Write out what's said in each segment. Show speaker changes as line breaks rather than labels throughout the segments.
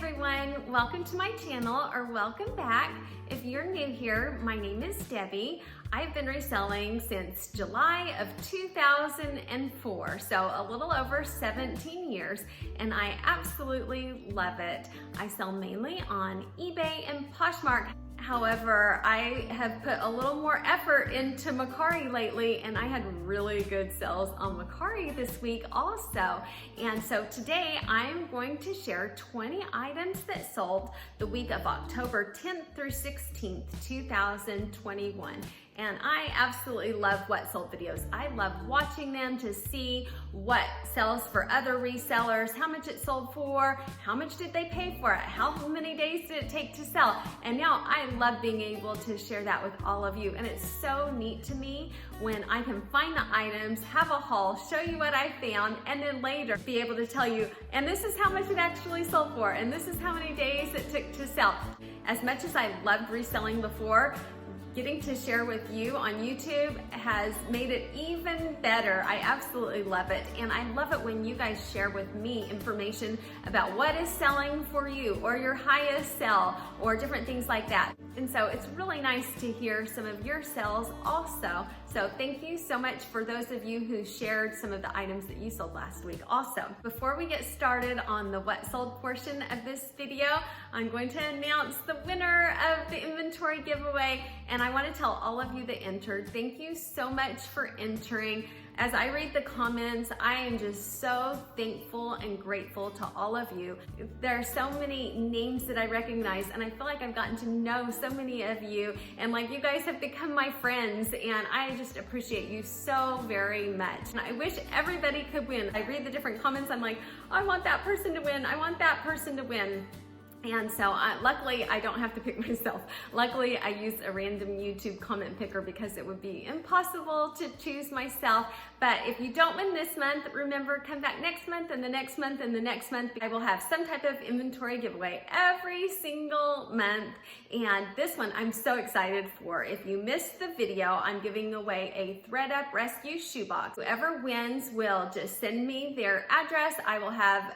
everyone, welcome to my channel, or welcome back. If you're new here, my name is Debbie. I've been reselling since July of 2004, so a little over 17 years, and I absolutely love it. I sell mainly on eBay and Poshmark. However, I have put a little more effort into Mercari lately, and I had really good sales on Mercari this week also. And so today I'm going to share 20 items that sold the week of October 10th through 16th, 2021. And I absolutely love what sold videos. I love watching them to see what sells for other resellers, how much it sold for, how much did they pay for it, how many days did it take to sell. And now I love being able to share that with all of you. And it's so neat to me when I can find the items, have a haul, show you what I found, and then later be able to tell you, and this is how much it actually sold for, and this is how many days it took to sell. As much as I loved reselling before, getting to share with you on YouTube has made it even better. I absolutely love it. And I love it when you guys share with me information about what is selling for you, or your highest sell, or different things like that. And so it's really nice to hear some of your sales also. So thank you so much for those of you who shared some of the items that you sold last week also. Before we get started on the what sold portion of this video, I'm going to announce the winner of the inventory giveaway. And I want to tell all of you that entered, thank you so much for entering. As I read the comments, I am just so thankful and grateful to all of you. There are so many names that I recognize, and I feel like I've gotten to know so many of you, and like you guys have become my friends, and I just appreciate you so very much. And I wish everybody could win. I read the different comments, I'm like, I want that person to win, I want that person to win. And so luckily I don't have to pick myself. Luckily I use a random YouTube comment picker because it would be impossible to choose myself. But if you don't win this month, remember, come back next month and the next month and the next month. I will have some type of inventory giveaway every single month. And this one I'm so excited for. If you missed the video, I'm giving away a ThreadUp Rescue shoebox. Whoever wins will just send me their address. I will have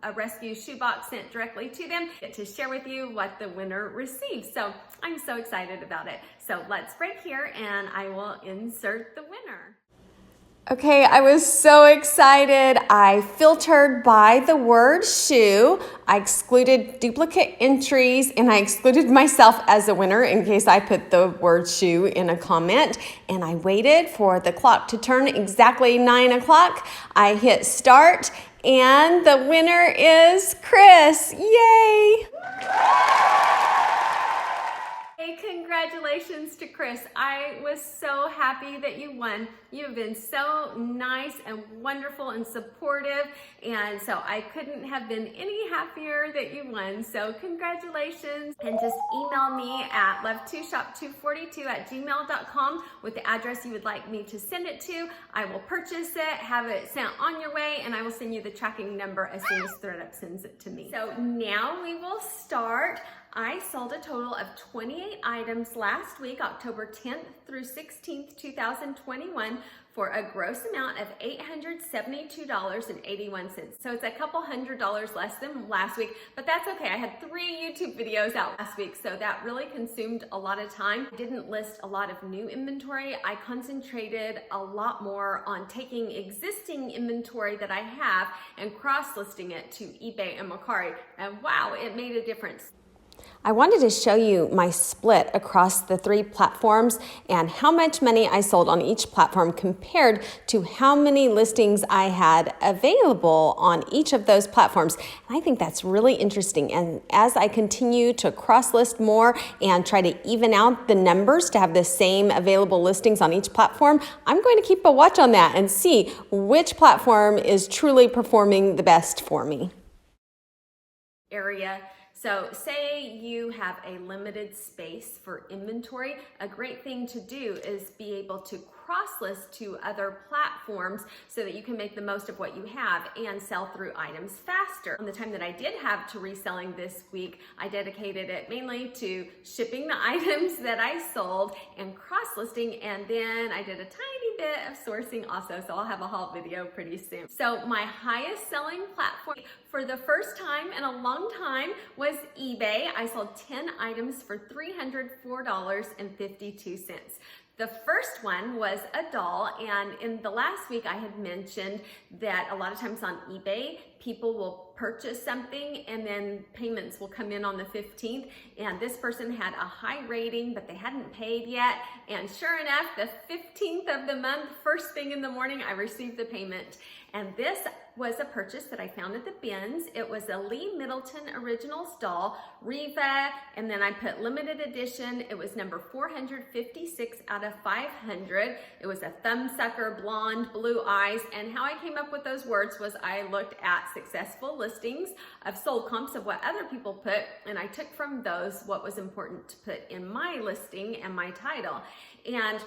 a rescue shoebox sent directly to them to share with you what the winner receives. So I'm so excited about it. So let's break here and I will insert the winner. Okay, I was so excited. I filtered by the word shoe. I excluded duplicate entries, and I excluded myself as a winner in case I put the word shoe in a comment. And I waited for the clock to turn exactly 9 o'clock. I hit start, and the winner is Chris. Yay! Hey, congratulations to Chris. I was so happy that you won. You have been so nice and wonderful and supportive, and so I couldn't have been any happier that you won. So congratulations, and just email me at love2shop242@gmail.com with the address you would like me to send it to. I will purchase it, have it sent on your way, and I will send you the tracking number as soon as ThreadUp sends it to me. So now we will start. I sold a total of 28 items last week, October 10th through 16th, 2021, for a gross amount of $872.81. So it's a couple $100 less than last week, but that's okay. I had 3 YouTube videos out last week, so that really consumed a lot of time. I didn't list a lot of new inventory. I concentrated a lot more on taking existing inventory that I have and cross-listing it to eBay and Mercari, and wow, it made a difference. I wanted to show you my split across the 3 platforms and how much money I sold on each platform compared to how many listings I had available on each of those platforms. And I think that's really interesting. And as I continue to cross-list more and try to even out the numbers to have the same available listings on each platform, I'm going to keep a watch on that and see which platform is truly performing the best for me. So say you have a limited space for inventory, a great thing to do is be able to cross-list to other platforms so that you can make the most of what you have and sell through items faster. On the time that I did have to reselling this week, I dedicated it mainly to shipping the items that I sold and cross-listing, and then I did a tiny bit of sourcing also, so I'll have a haul video pretty soon. So my highest selling platform for the first time in a long time was eBay. I sold 10 items for $304.52. The first one was a doll, and in the last week I had mentioned that a lot of times on eBay, people will purchase something and then payments will come in on the 15th, and this person had a high rating, but they hadn't paid yet, and sure enough, the 15th of the month, first thing in the morning, I received the payment. And this was a purchase that I found at the bins. It was a Lee Middleton Originals doll, Riva, and then I put limited edition. It was number 456 out of 500. It was a thumbsucker, blonde, blue eyes, and how I came up with those words was I looked at successful listings of sold comps of what other people put, and I took from those what was important to put in my listing and my title. And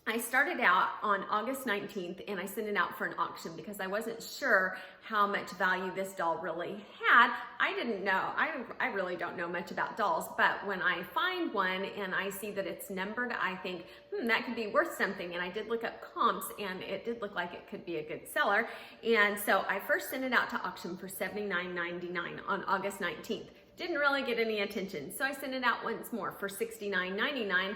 I started out on August 19th and I sent it out for an auction because I wasn't sure how much value this doll really had. I didn't know, I really don't know much about dolls, but when I find one and I see that it's numbered, I think, that could be worth something. And I did look up comps and it did look like it could be a good seller. And so I first sent it out to auction for $79.99 on August 19th. Didn't really get any attention. So I sent it out once more for $69.99.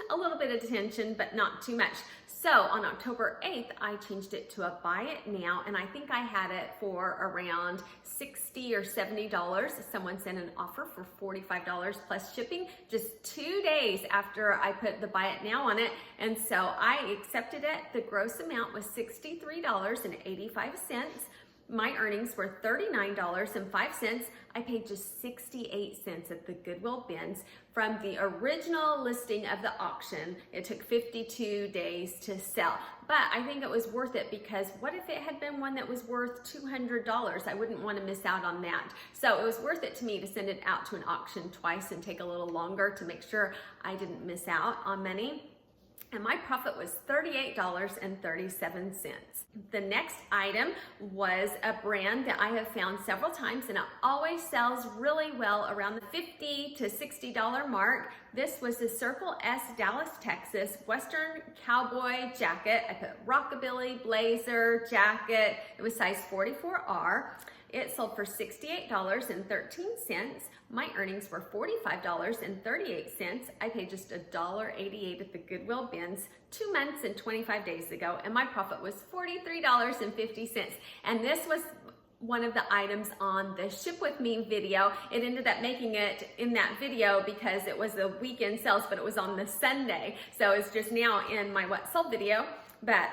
A little bit of attention, but not too much. So on October 8th, I changed it to a buy it now, and I think I had it for around $60 or $70. Someone sent an offer for $45 plus shipping just 2 days after I put the buy it now on it, and so I accepted it. The gross amount was $63.85. My earnings were $39.05. I paid just 68 cents at the Goodwill bins from the original listing of the auction. It took 52 days to sell, but I think it was worth it because what if it had been one that was worth $200? I wouldn't want to miss out on that. So it was worth it to me to send it out to an auction twice and take a little longer to make sure I didn't miss out on money. And my profit was $38.37. The next item was a brand that I have found several times and it always sells really well around the $50 to $60 mark. This was the Circle S Dallas, Texas Western Cowboy Jacket. I put Rockabilly, blazer, jacket. It was size 44R. It sold for $68.13. My earnings were $45.38. I paid just $1.88 at the Goodwill bins 2 months and 25 days ago, and my profit was $43.50. And this was one of the items on the Ship With Me video. It ended up making it in that video because it was the weekend sales, but it was on the Sunday. So it's just now in my What Sold video, but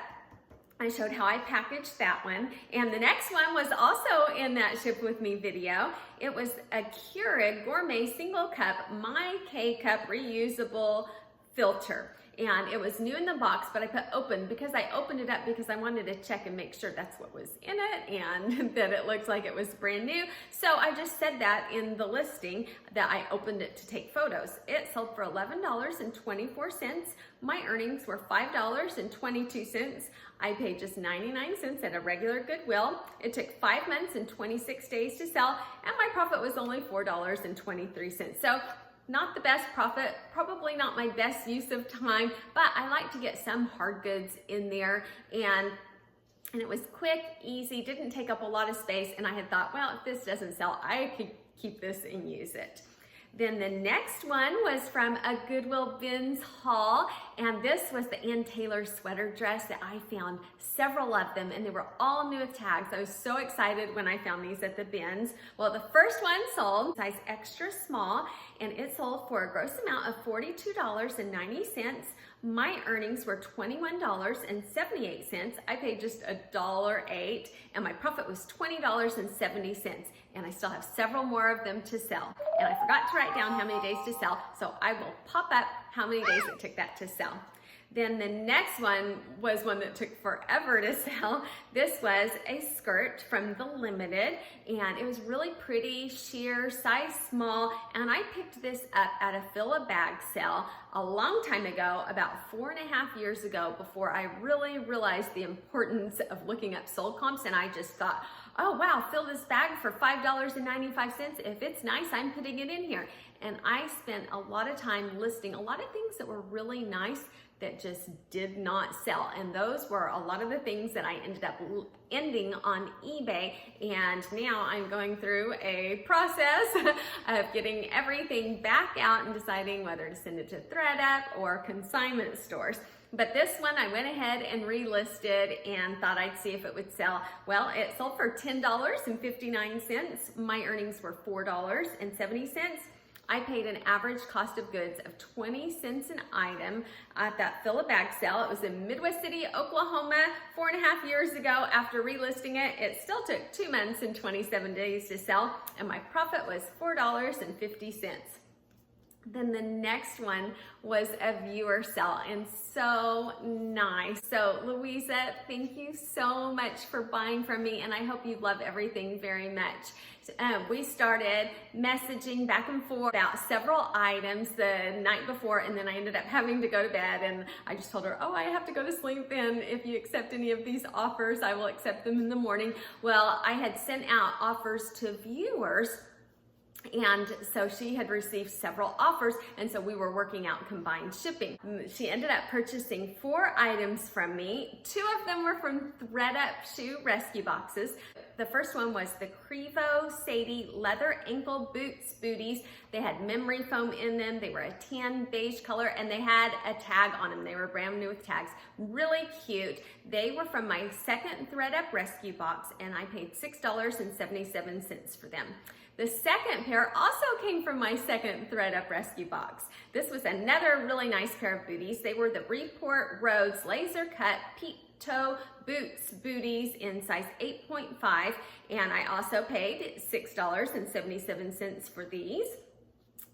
I showed how I packaged that one. And the next one was also in that Ship With Me video. It was a Keurig Gourmet Single Cup My K-Cup Reusable Filter. And it was new in the box, but I put open because I opened it up because I wanted to check and make sure that's what was in it and that it looked like it was brand new. So I just said that in the listing that I opened it to take photos. It sold for $11.24. My earnings were $5.22. I paid just 99 cents at a regular Goodwill. It took 5 months and 26 days to sell, and my profit was only $4.23. So not the best profit, probably not my best use of time, but I like to get some hard goods in there, and it was quick, easy, didn't take up a lot of space, and I had thought, well, if this doesn't sell, I could keep this and use it. Then the next one was from a Goodwill bins haul, and this was the Ann Taylor sweater dress that I found several of them, and they were all new with tags. I was so excited when I found these at the bins. Well, the first one sold size extra small, and it sold for a gross amount of $42.90. My earnings were $21.78. I paid just $1.08, and my profit was $20.70. And I still have several more of them to sell. And I forgot to write down how many days to sell, so I will pop up how many days it took that to sell. Then the next one was one that took forever to sell. This was a skirt from the Limited, and it was really pretty, sheer, size small, and I picked this up at a fill-a-bag sale a long time ago, about 4.5 years ago, before I really realized the importance of looking up sold comps, and I just thought, oh wow, fill this bag for $5.95. If it's nice, I'm putting it in here. And I spent a lot of time listing a lot of things that were really nice that just did not sell. And those were a lot of the things that I ended up ending on eBay. And now I'm going through a process of getting everything back out and deciding whether to send it to ThredUp or consignment stores. But this one I went ahead and relisted and thought I'd see if it would sell. Well, it sold for $10.59. My earnings were $4.70. I paid an average cost of goods of 20 cents an item at that fill-a-bag sale. It was in Midwest City, Oklahoma, 4.5 years ago. After relisting it, it still took 2 months and 27 days to sell, and my profit was $4.50. Then the next one was a viewer sale, and so nice. So Louisa, thank you so much for buying from me, and I hope you love everything very much. We started messaging back and forth about several items the night before, and then I ended up having to go to bed, and I just told her, oh, I have to go to sleep, and if you accept any of these offers, I will accept them in the morning. Well, I had sent out offers to viewers, and so she had received several offers, and so we were working out combined shipping. She ended up purchasing 4 items from me. 2 of them were from ThredUp shoe rescue boxes. The first one was the Crevo Sadie leather ankle booties. They had memory foam in them. They were a tan beige color, and they had a tag on them. They were brand new with tags. Really cute. They were from my second ThredUp rescue box, and I paid $6.77 for them. The second pair also came from my second ThredUp rescue box. This was another really nice pair of booties. They were the Report Roads laser cut peep toe booties in size 8.5, and I also paid $6.77 for these.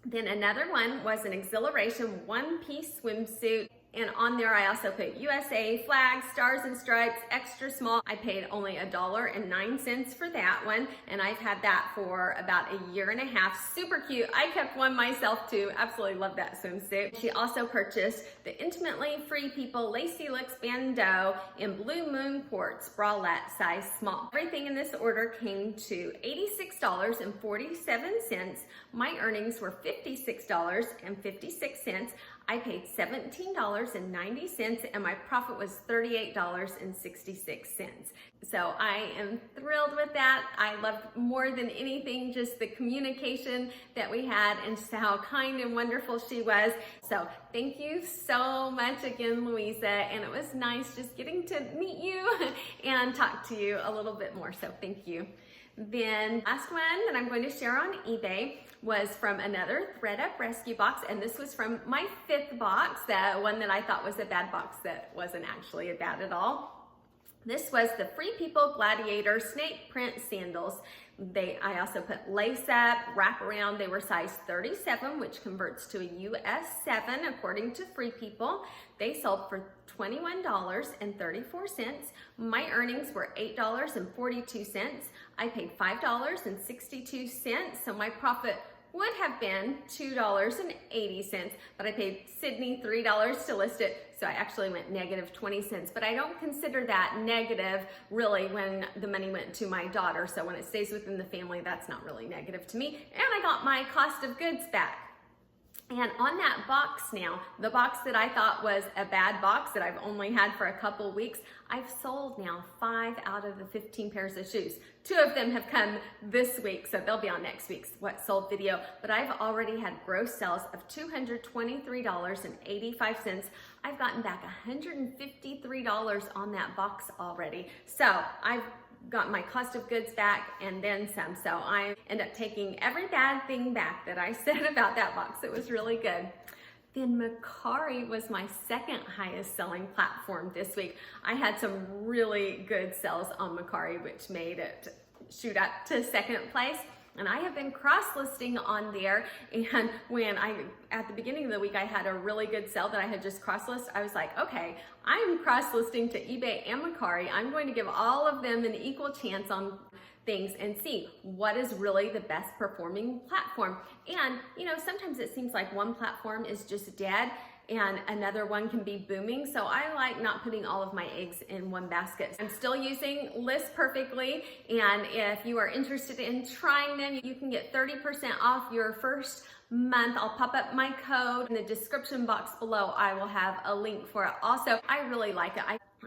Then another one was an Exhilaration one-piece swimsuit. And on there, I also put USA flag, stars and stripes, extra small. I paid only $1.09 for that one, and I've had that for about 1.5 years. Super cute. I kept one myself too. Absolutely love that swimsuit. She also purchased the Intimately Free People Lacy Looks Bandeau in Blue Moon Quartz bralette size small. Everything in this order came to $86.47. My earnings were $56.56. I paid $17.90, and my profit was $38.66. So I am thrilled with that. I loved more than anything just the communication that we had and just how kind and wonderful she was. So thank you so much again, Louisa, and it was nice just getting to meet you and talk to you a little bit more, so thank you. Then last one that I'm going to share on eBay was from another ThredUp rescue box, and this was from my 5th box, the one that I thought was a bad box that wasn't actually a bad at all. This was the Free People Gladiator snake print sandals. I also put lace up, wrap around. They were size 37, which converts to a US 7 according to Free People. They sold for $21.34. My earnings were $8.42. I paid $5.62, so my profit would have been $2.80, but I paid Sydney $3 to list it, so I actually went negative 20 cents, but I don't consider that negative really when the money went to my daughter, so when it stays within the family, that's not really negative to me, and I got my cost of goods back. And on that box now, the box that I thought was a bad box that I've only had for a couple weeks, I've sold now 5 out of the 15 pairs of shoes. 2 of them have come this week, so they'll be on next week's What Sold video. But I've already had gross sales of $223.85. I've gotten back $153 on that box already. So I've got my cost of goods back and then some. So I end up taking every bad thing back that I said about that box. It was really good. Then Mercari was my second highest selling platform this week. I had some really good sales on Mercari, which made it shoot up to second place. And I have been cross-listing on there, and when at the beginning of the week, I had a really good sale that I had just cross-listed, I was like, okay, I'm cross-listing to eBay and Mercari. I'm going to give all of them an equal chance on things and see what is really the best performing platform. And, you know, sometimes it seems like one platform is just dead, and another one can be booming. So I like not putting all of my eggs in one basket. I'm still using List Perfectly, and if you are interested in trying them, you can get 30% off your first month. I'll pop up my code in the description box below. I will have a link for it. Also, I really like it.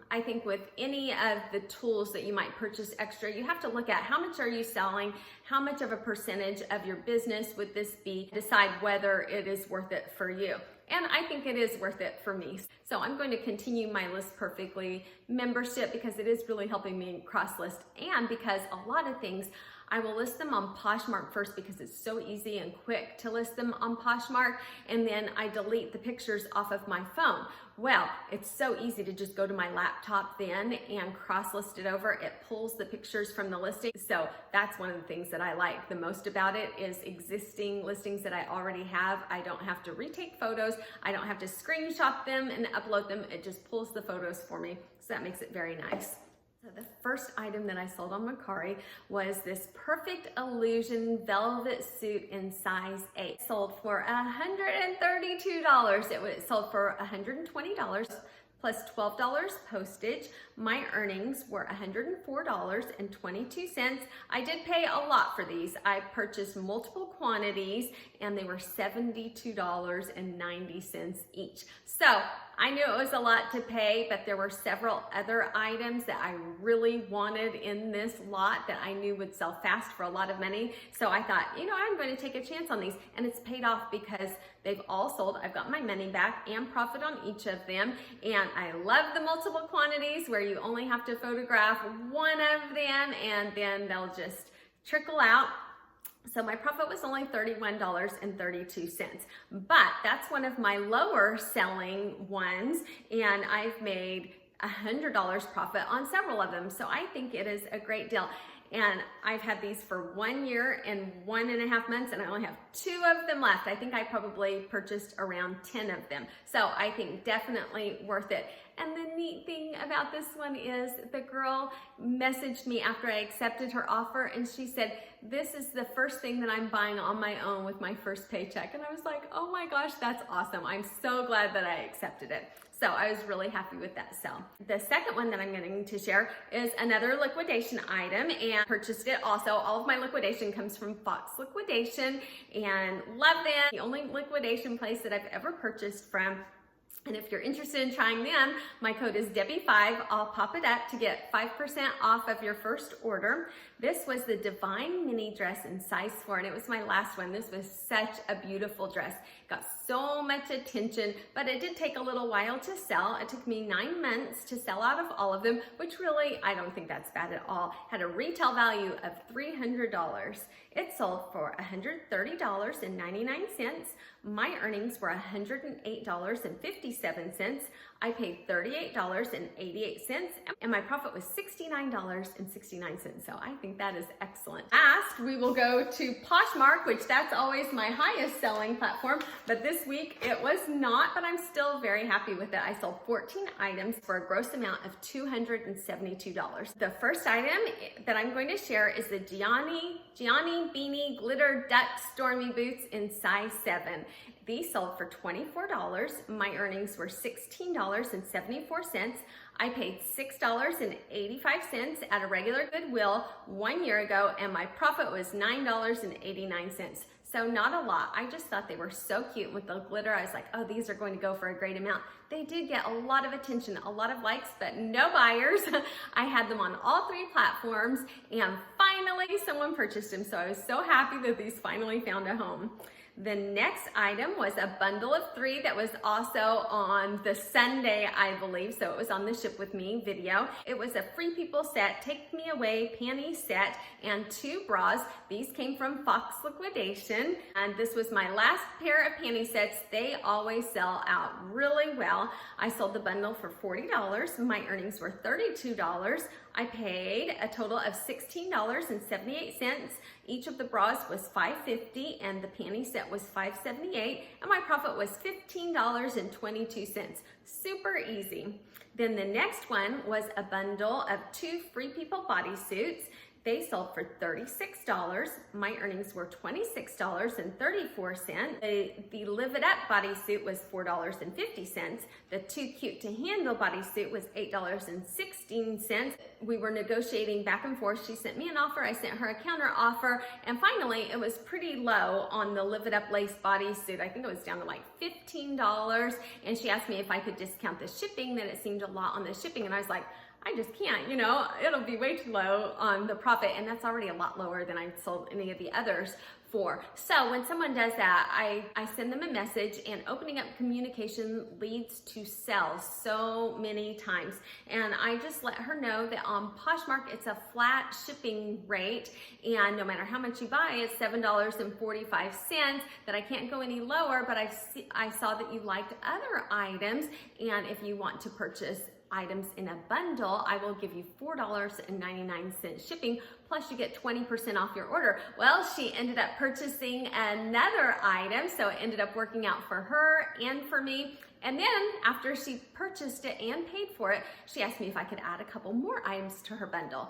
I think with any of the tools that you might purchase extra, you have to look at how much are you selling, how much of a percentage of your business would this be, decide whether it is worth it for you. And I think it is worth it for me. So I'm going to continue my List Perfectly membership because it is really helping me cross-list, and because a lot of things I will list them on Poshmark first because it's so easy and quick to list them on Poshmark, and then I delete the pictures off of my phone. Well, it's so easy to just go to my laptop then and cross-list it over. It pulls the pictures from the listing. So that's one of the things that I like the most about it is existing listings that I already have. I don't have to retake photos. I don't have to screenshot them and upload them. It just pulls the photos for me. So that makes it very nice. So the first item that I sold on Mercari was this Perfect Illusion velvet suit in size 8. It sold for $132. It was sold for $120 plus $12 postage. My earnings were $104.22. I did pay a lot for these. I purchased multiple quantities and they were $72.90 each. So I knew it was a lot to pay, but there were several other items that I really wanted in this lot that I knew would sell fast for a lot of money. So I thought, you know, I'm going to take a chance on these, and it's paid off because they've all sold. I've got my money back and profit on each of them. And I love the multiple quantities where you only have to photograph one of them and then they'll just trickle out. So my profit was only $31.32, but that's one of my lower selling ones, and I've made $100 profit on several of them. So I think it is a great deal. And I've had these for 1 year and 1.5 months, and I only have 2 of them left. I think I probably purchased around 10 of them. So I think definitely worth it. And the neat thing about this one is the girl messaged me after I accepted her offer, and she said, this is the first thing that I'm buying on my own with my first paycheck. And I was like, oh my gosh, that's awesome. I'm so glad that I accepted it. So I was really happy with that sale. The second one that I'm going to share is another liquidation item, and purchased it also. All of my liquidation comes from Fox Liquidation, and love them. The only liquidation place that I've ever purchased from. And if you're interested in trying them, my code is Debbie5. I'll pop it up to get 5% off of your first order. This was the Divine Mini Dress in size 4, and it was my last one. This was such a beautiful dress. Got so much attention, but it did take a little while to sell. It took me 9 months to sell out of all of them, which really, I don't think that's bad at all. Had a retail value of $300. It sold for $130.99. My earnings were $108.57. I paid $38.88, and my profit was $69.69. So I think that is excellent. Last, we will go to Poshmark, which that's always my highest selling platform, but this week it was not, but I'm still very happy with it. I sold 14 items for a gross amount of $272. The first item that I'm going to share is the Gianni Beanie Glitter Duck Stormy Boots in size 7. These sold for $24. My earnings were $16.74. I paid $6.85 at a regular Goodwill 1 year ago, and my profit was $9.89. So not a lot. I just thought they were so cute with the glitter. I was like, oh, these are going to go for a great amount. They did get a lot of attention, a lot of likes, but no buyers. I had them on all 3 platforms, and finally someone purchased them. So I was so happy that these finally found a home. The next item was a bundle of 3 that was also on the Sunday, I believe, so it was on the Ship With Me video. It was a Free People set, Take Me Away panty set, and 2 bras. These came from Fox Liquidation, and this was my last pair of panty sets. They always sell out really well. I sold the bundle for $40. My earnings were $32. I paid a total of $16.78. Each of the bras was $5.50 and the panty set was $5.78, and my profit was $15.22. Super easy. Then the next one was a bundle of 2 Free People bodysuits. They sold for $36. My earnings were $26.34. The Live It Up bodysuit was $4.50. The Too Cute to Handle bodysuit was $8.16. We were negotiating back and forth. She sent me an offer, I sent her a counter offer, and finally it was pretty low on the Live It Up lace bodysuit. I think it was down to like $15, and she asked me if I could discount the shipping, that it seemed a lot on the shipping, and I was like, I just can't, you know, it'll be way too low on the profit, and that's already a lot lower than I've sold any of the others for. So when someone does that, I send them a message, and opening up communication leads to sales so many times. And I just let her know that on Poshmark, it's a flat shipping rate, and no matter how much you buy, it's $7.45, that I can't go any lower, but I saw that you liked other items, and if you want to purchase items in a bundle, I will give you $4.99 shipping, plus you get 20% off your order. Well, she ended up purchasing another item, so it ended up working out for her and for me. And then after she purchased it and paid for it, she asked me if I could add a couple more items to her bundle.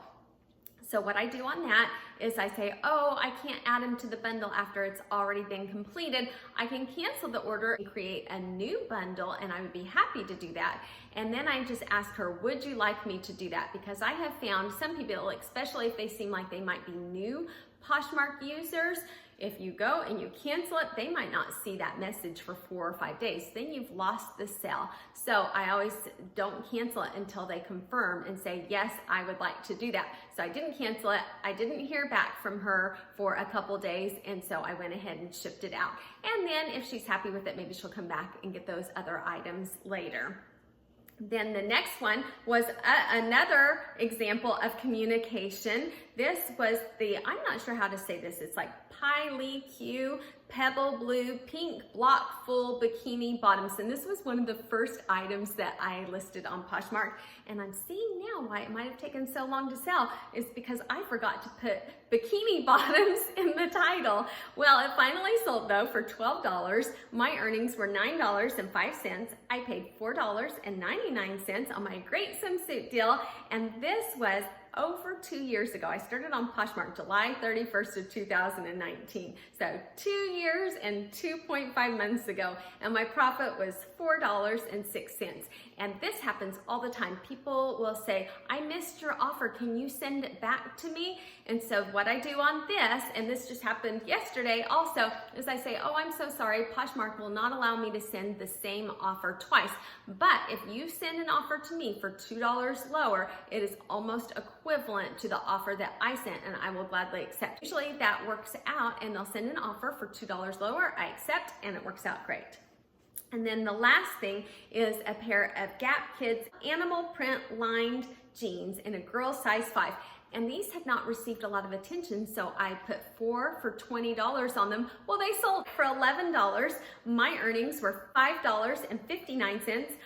So what I do on that is I say, oh, I can't add them to the bundle after it's already been completed. I can cancel the order and create a new bundle, and I would be happy to do that. And then I just ask her, would you like me to do that? Because I have found some people, especially if they seem like they might be new Poshmark users, if you go and you cancel it, they might not see that message for 4 or 5 days. Then you've lost the sale. So I always don't cancel it until they confirm and say, yes, I would like to do that. So I didn't cancel it. I didn't hear back from her for a couple days, and so I went ahead and shipped it out. And then if she's happy with it, maybe she'll come back and get those other items later. Then the next one was another example of communication. This was I'm not sure how to say this. It's like Polyq Pebble Blue Pink Block Full Bikini Bottoms. And this was one of the first items that I listed on Poshmark. And I'm seeing now why it might have taken so long to sell is because I forgot to put bikini bottoms in the title. Well, it finally sold though for $12. My earnings were $9.05. I paid $4.99 on my great swimsuit deal. And this was over 2 years ago. I started on Poshmark July 31st of 2019. So 2 years and 2.5 months ago. And my profit was $4.06. And this happens all the time. People will say, I missed your offer. Can you send it back to me? And so what I do on this, and this just happened yesterday also, is I say, oh, I'm so sorry. Poshmark will not allow me to send the same offer twice. But if you send an offer to me for $2 lower, it is almost equivalent to the offer that I sent, and I will gladly accept. Usually that works out, and they'll send an offer for $2 lower. I accept, and it works out great. And then the last thing is a pair of Gap Kids animal print lined jeans in a girl size 5. And these had not received a lot of attention, so I put 4 for $20 on them. Well, they sold for $11. My earnings were $5.59.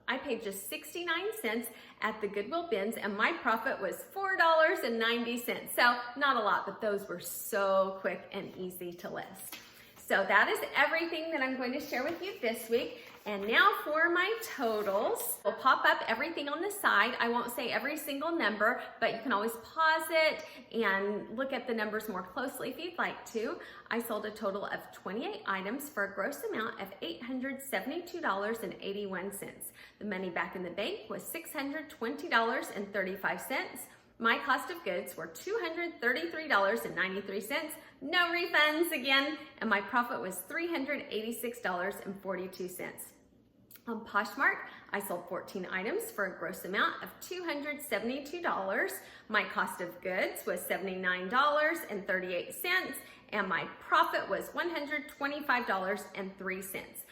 I paid just 69 cents at the Goodwill bins, and my profit was $4.90. So not a lot, but those were so quick and easy to list. So that is everything that I'm going to share with you this week. And now for my totals. We'll pop up everything on the side. I won't say every single number, but you can always pause it and look at the numbers more closely if you'd like to. I sold a total of 28 items for a gross amount of $872.81. The money back in the bank was $620.35. My cost of goods were $233.93. No refunds again, and my profit was $386.42. On Poshmark, I sold 14 items for a gross amount of $272. My cost of goods was $79.38, and my profit was $125.03.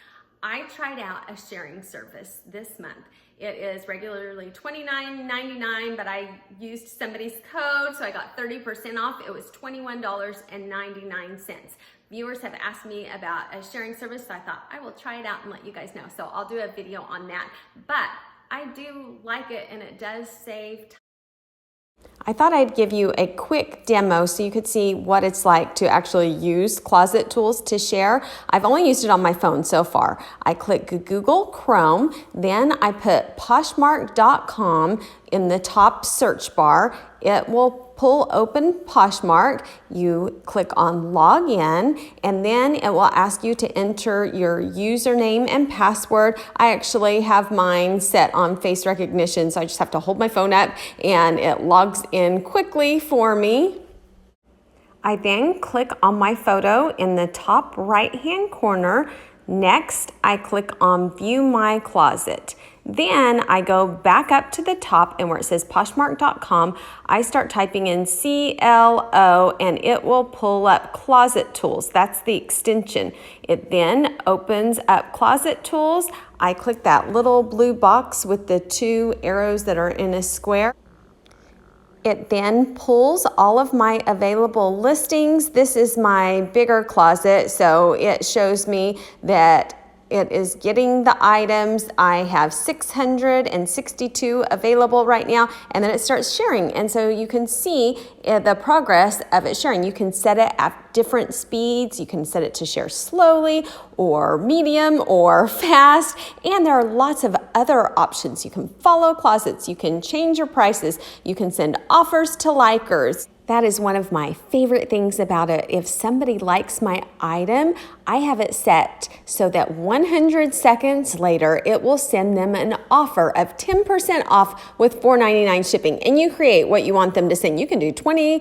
I tried out a sharing service this month. It is regularly $29.99, but I used somebody's code, so I got 30% off. It was $21.99. Viewers have asked me about a sharing service, so I thought I will try it out and let you guys know. So I'll do a video on that. But I do like it, and it does save time.
I thought I'd give you a quick demo so you could see what it's like to actually use Closet Tools to share. I've only used it on my phone so far. I click Google Chrome, then I put Poshmark.com in the top search bar, it will pull open Poshmark. You click on login, and then it will ask you to enter your username and password. I actually have mine set on face recognition, so I just have to hold my phone up and it logs in quickly for me. I then click on my photo in the top right-hand corner. Next, I click on View My Closet. Then I go back up to the top, and where it says Poshmark.com, I start typing in CLO, and it will pull up Closet Tools. That's the extension. It then opens up Closet Tools. I click that little blue box with the two arrows that are in a square. It then pulls all of my available listings. This is my bigger closet, so it shows me that it is getting the items. I have 662 available right now, and then it starts sharing. And so you can see the progress of it sharing. You can set it at different speeds. You can set it to share slowly or medium or fast. And there are lots of other options. You can follow closets. You can change your prices. You can send offers to likers. That is one of my favorite things about it. If somebody likes my item, I have it set so that 100 seconds later, it will send them an offer of 10% off with $4.99 shipping. And you create what you want them to send. You can do 20%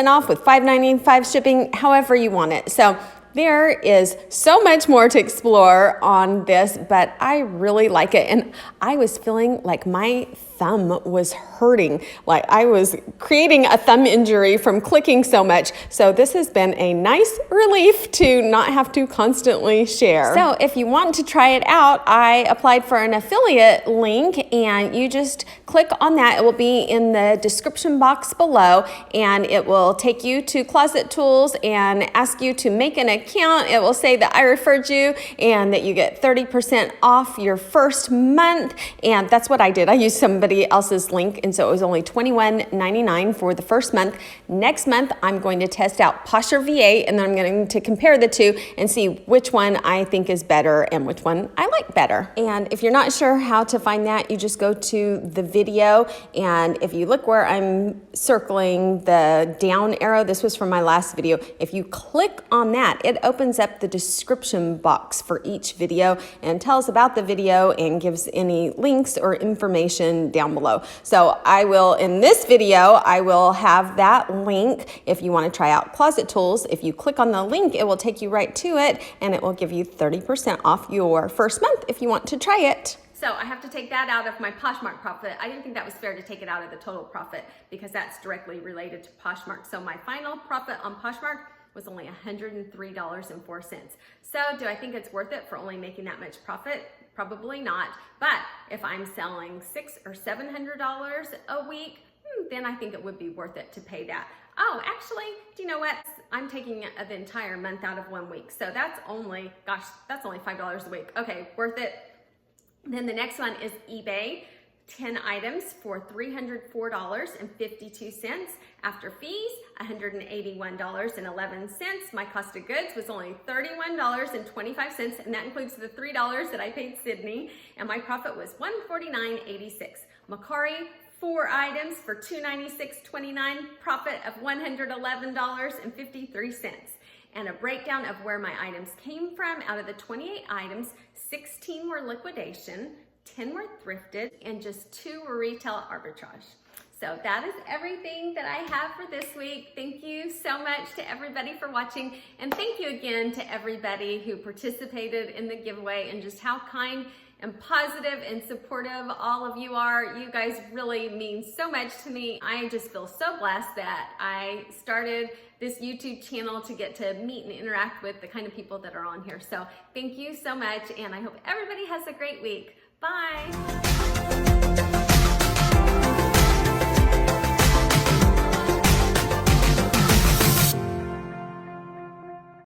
off with $5.95 shipping, however you want it. So there is so much more to explore on this, but I really like it. And I was feeling like my thumb was hurting, like I was creating a thumb injury from clicking so much. So this has been a nice relief to not have to constantly share. So if you want to try it out, I applied for an affiliate link, and you just click on that. It will be in the description box below, and it will take you to Closet Tools and ask you to make an account. It will say that I referred you and that you get 30% off your first month. And that's what I did. I used somebody else's link, and so it was only $21.99 for the first month. Next month, I'm going to test out Posher V8, and then I'm going to compare the two and see which one I think is better and which one I like better. And if you're not sure how to find that, you just go to the video, and if you look where I'm circling the down arrow, this was from my last video. If you click on that, it opens up the description box for each video and tells about the video and gives any links or information down below. So I will, in this video, I will have that link if you want to try out Closet Tools. If you click on the link, it will take you right to it, and it will give you 30% off your first month if you want to try it.
So I have to take that out of my Poshmark profit. I didn't think that was fair to take it out of the total profit because that's directly related to Poshmark. So my final profit on Poshmark was only $103.04. So do I think it's worth it for only making that much profit? Probably not. But if I'm selling $600 or $700 a week, then I think it would be worth it to pay that. Oh, actually, do you know what? I'm taking the entire month out of 1 week. So that's only, gosh, that's only $5 a week. Okay, worth it. Then the next one is eBay. 10 items for $304.52. After fees, $181.11. My cost of goods was only $31.25, and that includes the $3 that I paid Sydney, and my profit was $149.86. Mercari, 4 items for $296.29, profit of $111.53. And a breakdown of where my items came from. Out of the 28 items, 16 were liquidation, 10 were thrifted, and just 2 were retail arbitrage. So that is everything that I have for this week. Thank you so much to everybody for watching, and thank you again to everybody who participated in the giveaway, and just how kind and positive and supportive all of you are. You guys really mean so much to me. I just feel so blessed that I started this YouTube channel to get to meet and interact with the kind of people that are on here. So thank you so much, and I hope everybody has a great week. Bye.